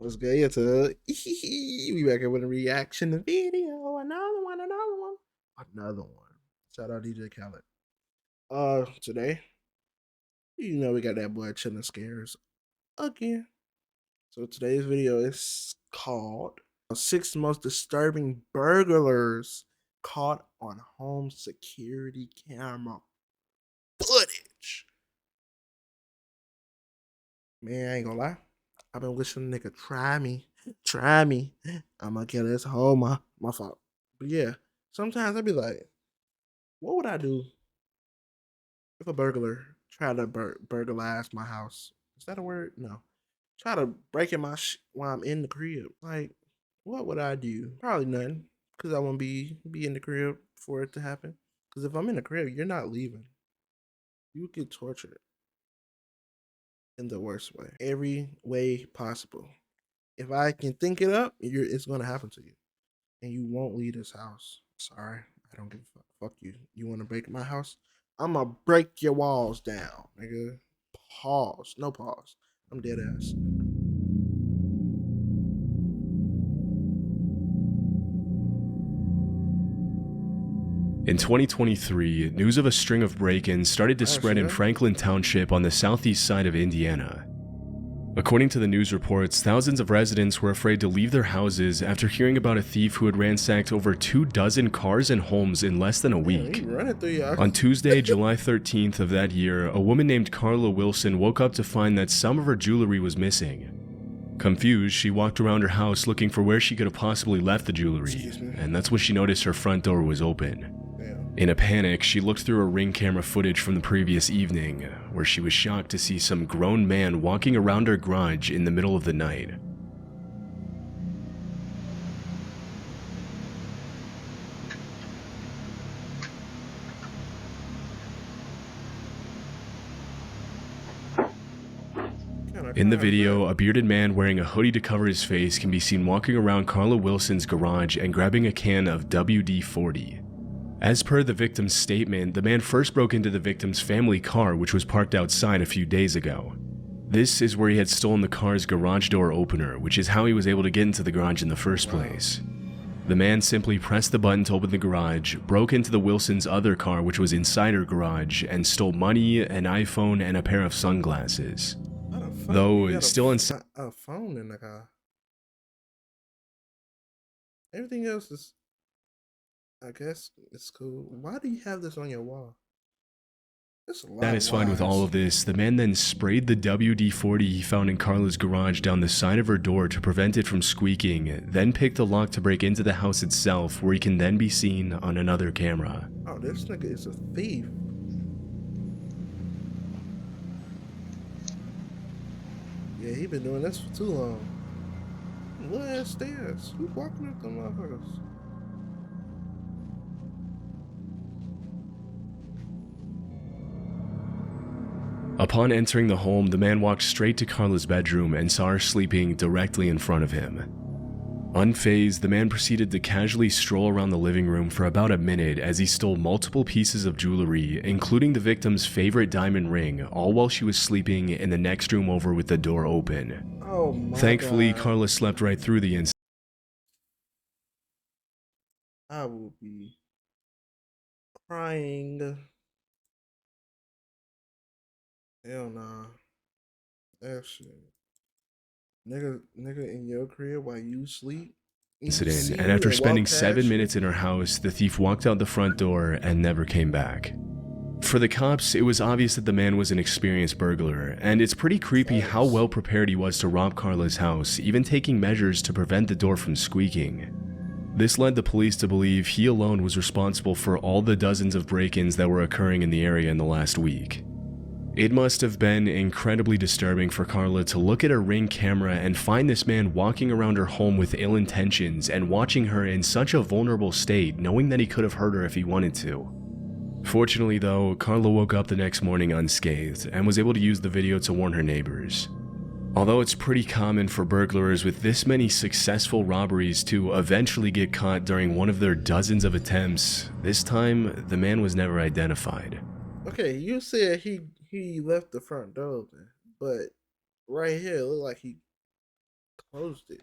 What's good, YouTube? We back here with a reaction video. Another one. Shout out DJ Khaled. Today, we got that boy chilling scares again. So today's video is called 6 Most Disturbing Burglars Caught on Home Security Camera Footage. Man, I ain't gonna lie. I've been wishing a nigga try me. I'm gonna kill this whole my fault. But yeah, sometimes I'd be like, what would I do if a burglar tried to burglarize my house? Is that a word? No. Try to break in my while I'm in the crib. Like, what would I do? Probably nothing, cause I won't be in the crib for it to happen. Cause if I'm in the crib, you're not leaving. You get tortured in the worst way, every way possible. If I can think it up, it's gonna happen to you, and you won't leave this house. Sorry, I don't give a fuck. Fuck you. You want to break my house? I'ma break your walls down, nigga. Pause. No pause. I'm dead ass. In 2023, news of a string of break-ins started to spread in Franklin Township on the southeast side of Indiana. According to the news reports, thousands of residents were afraid to leave their houses after hearing about a thief who had ransacked over 24 cars and homes in less than a week. On Tuesday, July 13th of that year, a woman named Carla Wilson woke up to find that some of her jewelry was missing. Confused, she walked around her house looking for where she could have possibly left the jewelry, and that's when she noticed her front door was open. In a panic, she looked through her Ring camera footage from the previous evening, where she was shocked to see some grown man walking around her garage in the middle of the night. In the video, a bearded man wearing a hoodie to cover his face can be seen walking around Carla Wilson's garage and grabbing a can of WD-40. As per the victim's statement, the man first broke into the victim's family car, which was parked outside a few days ago. This is where he had stolen the car's garage door opener, which is how he was able to get into the garage in the first place. The man simply pressed the button to open the garage, broke into the Wilson's other car, which was inside her garage, and stole money, an iPhone, and a pair of sunglasses. Though still inside a phone in the car. Everything else is, I guess, it's cool. Why do you have this on your wall? Satisfied with all of this, the man then sprayed the WD-40 he found in Carla's garage down the side of her door to prevent it from squeaking, then picked the lock to break into the house itself, where he can then be seen on another camera. Oh, this nigga is a thief. Yeah, he been doing this for too long. Little ass stairs. Who's walking up them motherfuckers? Upon entering the home, the man walked straight to Carla's bedroom and saw her sleeping directly in front of him. Unfazed, the man proceeded to casually stroll around the living room for about a minute as he stole multiple pieces of jewelry, including the victim's favorite diamond ring, all while she was sleeping in the next room over with the door open. Oh my Thankfully, God. Carla slept right through the incident. I will be crying. Hell nah. That shit. Nigga in your crib while you sleep. And after spending 7 minutes in her house, the thief walked out the front door and never came back. For the cops, it was obvious that the man was an experienced burglar, and it's pretty creepy how well prepared he was to rob Carla's house, even taking measures to prevent the door from squeaking. This led the police to believe he alone was responsible for all the dozens of break-ins that were occurring in the area in the last week. It must have been incredibly disturbing for Carla to look at her Ring camera and find this man walking around her home with ill intentions and watching her in such a vulnerable state, knowing that he could have hurt her if he wanted to. Fortunately though, Carla woke up the next morning unscathed and was able to use the video to warn her neighbors. Although it's pretty common for burglars with this many successful robberies to eventually get caught during one of their dozens of attempts, this time the man was never identified. Okay, you said he left the front door open, but right here it looked like he closed it.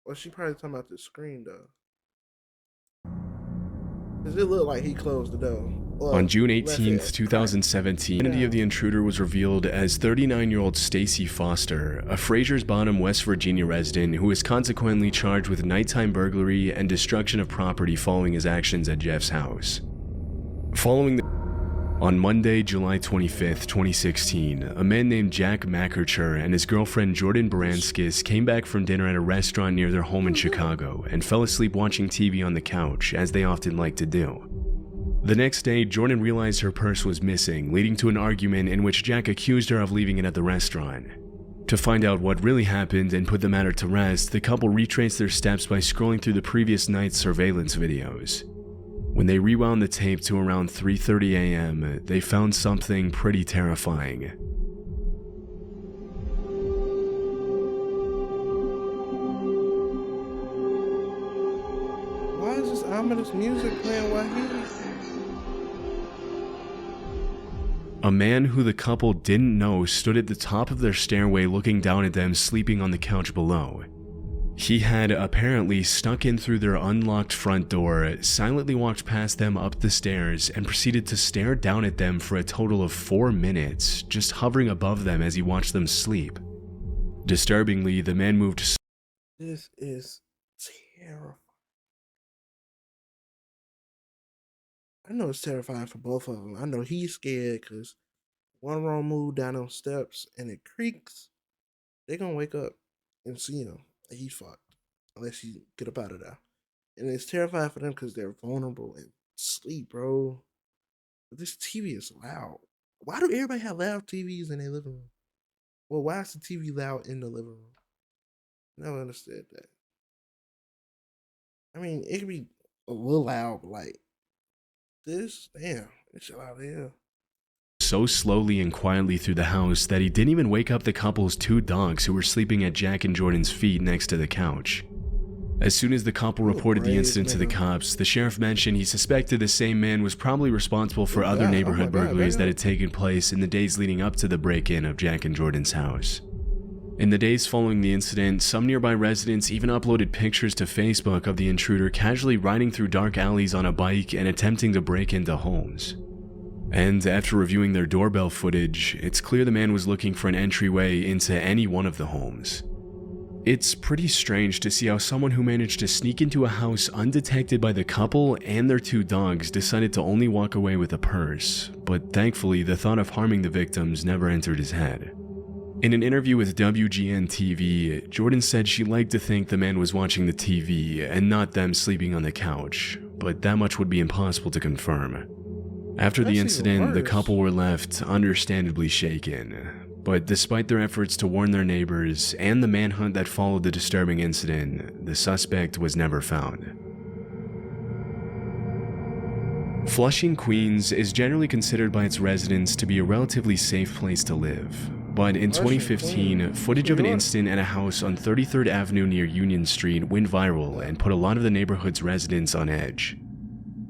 Well, she probably talking about the screen though. Cause it looked like he closed the door. Well, on June 18th, 2017, the identity of the intruder was revealed as 39-year-old Stacy Foster, a Fraser's Bottom, West Virginia resident who was consequently charged with nighttime burglary and destruction of property following his actions at Jeff's house. On Monday, July 25th, 2016, a man named Jack McArcher and his girlfriend Jordan Baranskis came back from dinner at a restaurant near their home in Chicago and fell asleep watching TV on the couch, as they often like to do. The next day, Jordan realized her purse was missing, leading to an argument in which Jack accused her of leaving it at the restaurant. To find out what really happened and put the matter to rest, the couple retraced their steps by scrolling through the previous night's surveillance videos. When they rewound the tape to around 3:30 a.m., they found something pretty terrifying. Why is this ominous music playing while A man who the couple didn't know stood at the top of their stairway looking down at them sleeping on the couch below. He had apparently snuck in through their unlocked front door, silently walked past them up the stairs, and proceeded to stare down at them for a total of 4 minutes, just hovering above them as he watched them sleep. Disturbingly, the man moved. This is terrifying. I know it's terrifying for both of them. I know he's scared because one wrong move down those steps and it creaks. They're going to wake up and see him. He's fucked unless he get up out of there. And it's terrifying for them because they're vulnerable and sleep, bro. But this TV is loud. Why do everybody have loud TVs in their living room? Well, why is the TV loud in the living room? Never understood that. I mean, it could be a little loud, but like this. Damn, it's loud here. So slowly and quietly through the house that he didn't even wake up the couple's 2 dogs who were sleeping at Jack and Jordan's feet next to the couch. As soon as the couple reported the incident to the cops, the sheriff mentioned he suspected the same man was probably responsible for other neighborhood burglaries that had taken place in the days leading up to the break-in of Jack and Jordan's house. In the days following the incident, some nearby residents even uploaded pictures to Facebook of the intruder casually riding through dark alleys on a bike and attempting to break into homes. And after reviewing their doorbell footage, it's clear the man was looking for an entryway into any one of the homes. It's pretty strange to see how someone who managed to sneak into a house undetected by the couple and their 2 dogs decided to only walk away with a purse, but thankfully the thought of harming the victims never entered his head. In an interview with WGN-TV, Jordan said she liked to think the man was watching the TV and not them sleeping on the couch, but that much would be impossible to confirm. After the incident, the couple were left understandably shaken, but despite their efforts to warn their neighbors and the manhunt that followed the disturbing incident, the suspect was never found. Flushing, Queens is generally considered by its residents to be a relatively safe place to live, but in 2015, footage of an incident at a house on 33rd Avenue near Union Street went viral and put a lot of the neighborhood's residents on edge.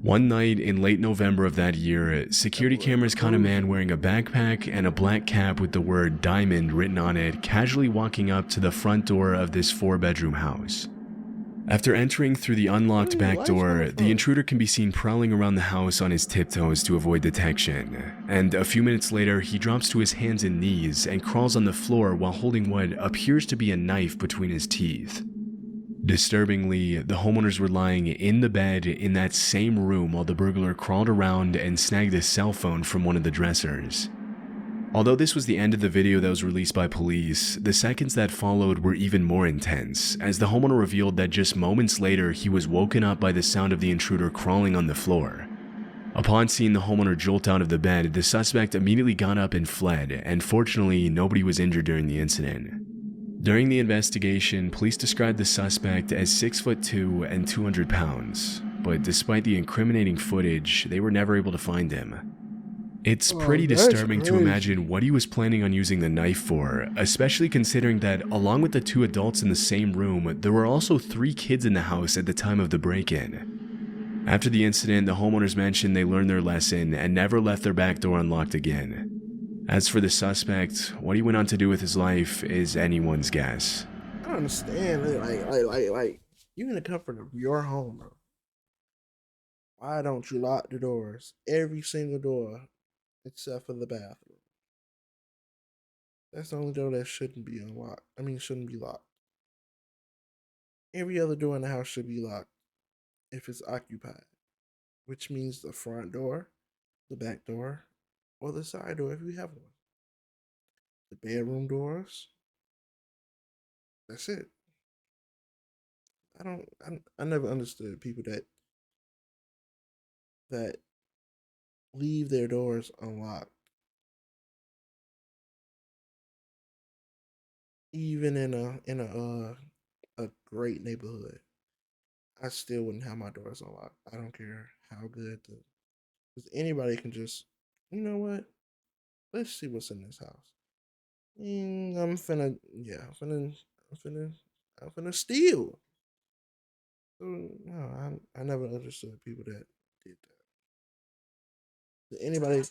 One night in late November of that year, security cameras caught a man wearing a backpack and a black cap with the word "Diamond" written on it casually walking up to the front door of this 4-bedroom house. After entering through the unlocked back door, the intruder can be seen prowling around the house on his tiptoes to avoid detection, and a few minutes later he drops to his hands and knees and crawls on the floor while holding what appears to be a knife between his teeth. Disturbingly, the homeowners were lying in the bed in that same room while the burglar crawled around and snagged a cell phone from one of the dressers. Although this was the end of the video that was released by police, the seconds that followed were even more intense, as the homeowner revealed that just moments later he was woken up by the sound of the intruder crawling on the floor. Upon seeing the homeowner jolt out of the bed, the suspect immediately got up and fled, and fortunately nobody was injured during the incident. During the investigation, police described the suspect as 6'2" and 200 pounds, but despite the incriminating footage, they were never able to find him. It's pretty disturbing to imagine what he was planning on using the knife for, especially considering that along with the 2 adults in the same room, there were also 3 kids in the house at the time of the break-in. After the incident, the homeowners mentioned they learned their lesson and never left their back door unlocked again. As for the suspect, what he went on to do with his life is anyone's guess. don't understand. Like, you in the comfort of your home, bro. Why don't you lock the doors? Every single door except for the bathroom. That's the only door that shouldn't be unlocked. I mean, shouldn't be locked. Every other door in the house should be locked if it's occupied, which means the front door, the back door, or the side door if you have one. The bedroom doors. That's it. I never understood people that leave their doors unlocked, even in a great neighborhood. I still wouldn't have my doors unlocked. I don't care how good because anybody can just, you know what? Let's see what's in this house. I'm finna steal. So, no, I never understood people that did that. Did anybody?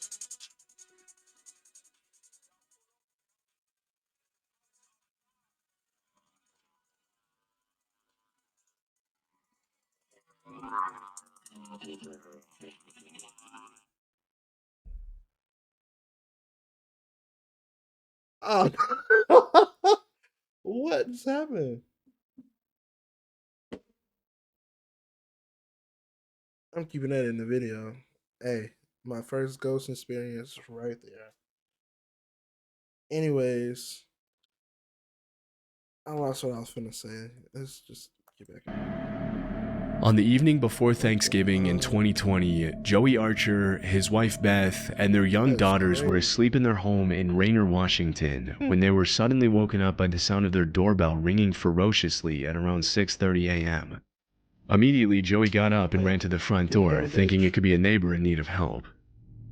Oh, what's happened? I'm keeping that in the video. Hey, my first ghost experience right there. Anyways, I lost what I was finna say. Let's just get back. On the evening before Thanksgiving in 2020, Joey Archer, his wife Beth, and their young daughters were asleep in their home in Raynor, Washington, when they were suddenly woken up by the sound of their doorbell ringing ferociously at around 6:30 a.m. Immediately, Joey got up and ran to the front door, thinking it could be a neighbor in need of help.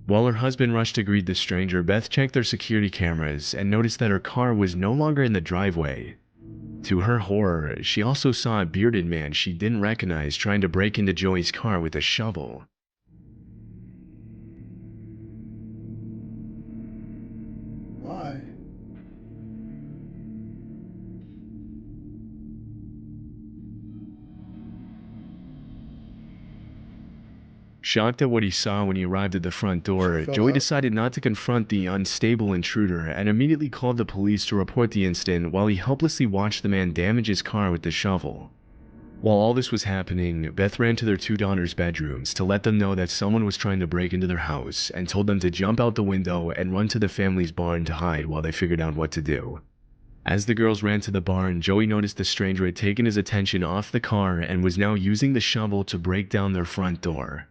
While her husband rushed to greet the stranger, Beth checked their security cameras and noticed that her car was no longer in the driveway. To her horror, she also saw a bearded man she didn't recognize trying to break into Joey's car with a shovel. Why? Shocked at what he saw when he arrived at the front door, Joey decided not to confront the unstable intruder and immediately called the police to report the incident while he helplessly watched the man damage his car with the shovel. While all this was happening, Beth ran to their two daughters' bedrooms to let them know that someone was trying to break into their house and told them to jump out the window and run to the family's barn to hide while they figured out what to do. As the girls ran to the barn, Joey noticed the stranger had taken his attention off the car and was now using the shovel to break down their front door.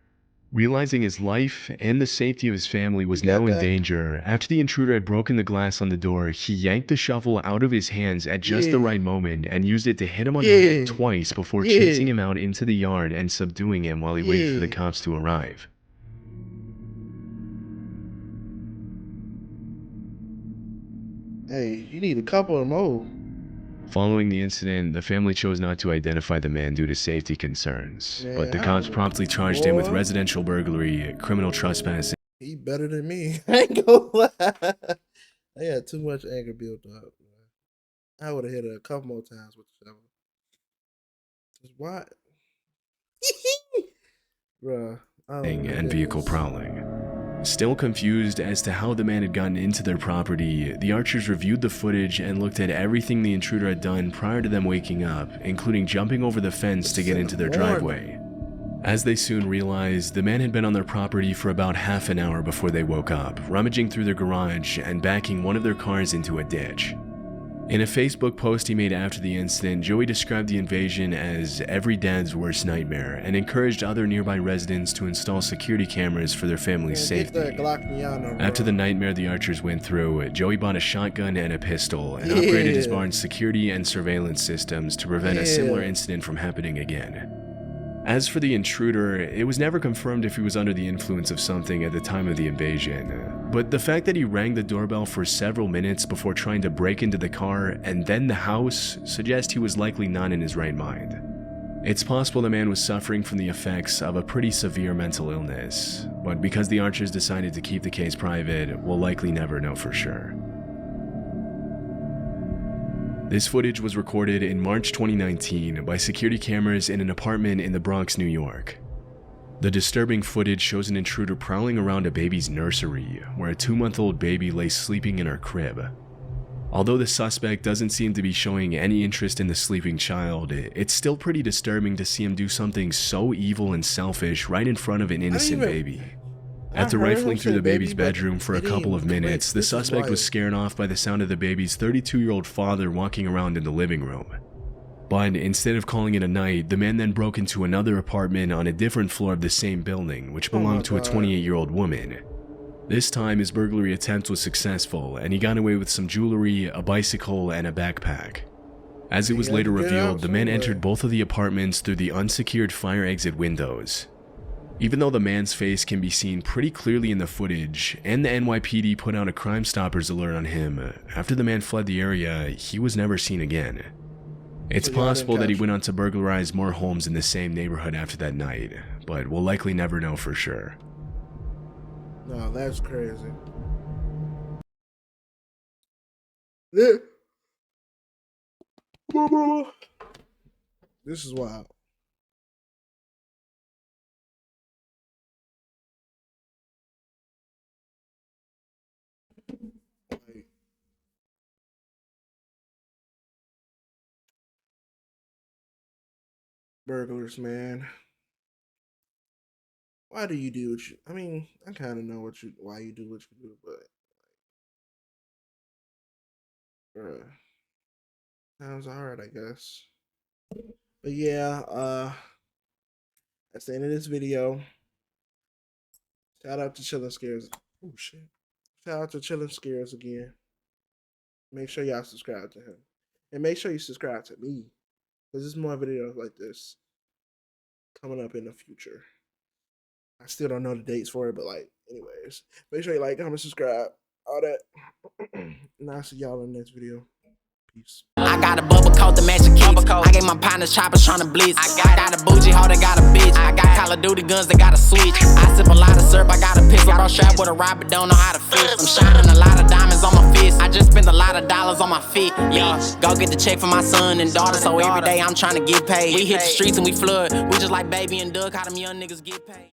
Realizing his life and the safety of his family was now in danger, after the intruder had broken the glass on the door, he yanked the shovel out of his hands at just the right moment and used it to hit him on the head twice before chasing him out into the yard and subduing him while he waited for the cops to arrive. Hey, you need a couple of more. Following the incident, the family chose not to identify the man due to safety concerns, but the cops promptly charged him with residential burglary, criminal trespass. He better than me. I ain't gonna lie. I had too much anger built up. I would have hit it a couple more times with the shovel. Just what? Bruh. And vehicle prowling. Still confused as to how the man had gotten into their property, the Archers reviewed the footage and looked at everything the intruder had done prior to them waking up, including jumping over the fence to get into their driveway. As they soon realized, the man had been on their property for about half an hour before they woke up, rummaging through their garage and backing one of their cars into a ditch. In a Facebook post he made after the incident, Joey described the invasion as every dad's worst nightmare and encouraged other nearby residents to install security cameras for their family's safety. After the nightmare the Archers went through, Joey bought a shotgun and a pistol and upgraded his barn's security and surveillance systems to prevent a similar incident from happening again. As for the intruder, it was never confirmed if he was under the influence of something at the time of the invasion, but the fact that he rang the doorbell for several minutes before trying to break into the car and then the house suggests he was likely not in his right mind. It's possible the man was suffering from the effects of a pretty severe mental illness, but because the Archers decided to keep the case private, we'll likely never know for sure. This footage was recorded in March 2019 by security cameras in an apartment in the Bronx, New York. The disturbing footage shows an intruder prowling around a baby's nursery, where a 2-month-old baby lay sleeping in her crib. Although the suspect doesn't seem to be showing any interest in the sleeping child, it's still pretty disturbing to see him do something so evil and selfish right in front of an innocent baby. After rifling through the baby's bedroom for a couple of minutes, the suspect was scared off by the sound of the baby's 32-year-old father walking around in the living room. But instead of calling it a night, the man then broke into another apartment on a different floor of the same building, which belonged to a 28-year-old woman. This time, his burglary attempt was successful, and he got away with some jewelry, a bicycle, and a backpack. As it was later revealed, the man entered both of the apartments through the unsecured fire exit windows. Even though the man's face can be seen pretty clearly in the footage, and the NYPD put out a Crime Stoppers alert on him, after the man fled the area, he was never seen again. It's possible that he went on to burglarize more homes in the same neighborhood after that night, but we'll likely never know for sure. No, that's crazy. Yeah. This is wild. Burglars, man. Why do you do what you? I mean, I kind of know why you do what you do, but bruh, sounds hard, I guess. But yeah, that's the end of this video. Shout out to Chillin' Scares. Oh shit! Shout out to Chillin' Scares again. Make sure y'all subscribe to him, and make sure you subscribe to me, because there's more videos like this coming up in the future. I still don't know the dates for it, but like, anyways, make sure you like, comment, subscribe, all that. And I'll see y'all in the next video. Peace. I got a bubble coat to match the kicks. I gave my partners choppers trying to blitz. I got a bougie hoe that got a bitch. I got Call of Duty guns that got a switch. I sip a lot of syrup, I got a pistol. Bro strapped with a rod but don't know how to fish. I'm shining a lot of diamonds on my fist. I just spent a lot of dollars on my fit. Yeah, go get the check for my son and daughter. So every day I'm trying to get paid. We hit the streets and we flood. We just like Baby and Doug, how them young niggas get paid.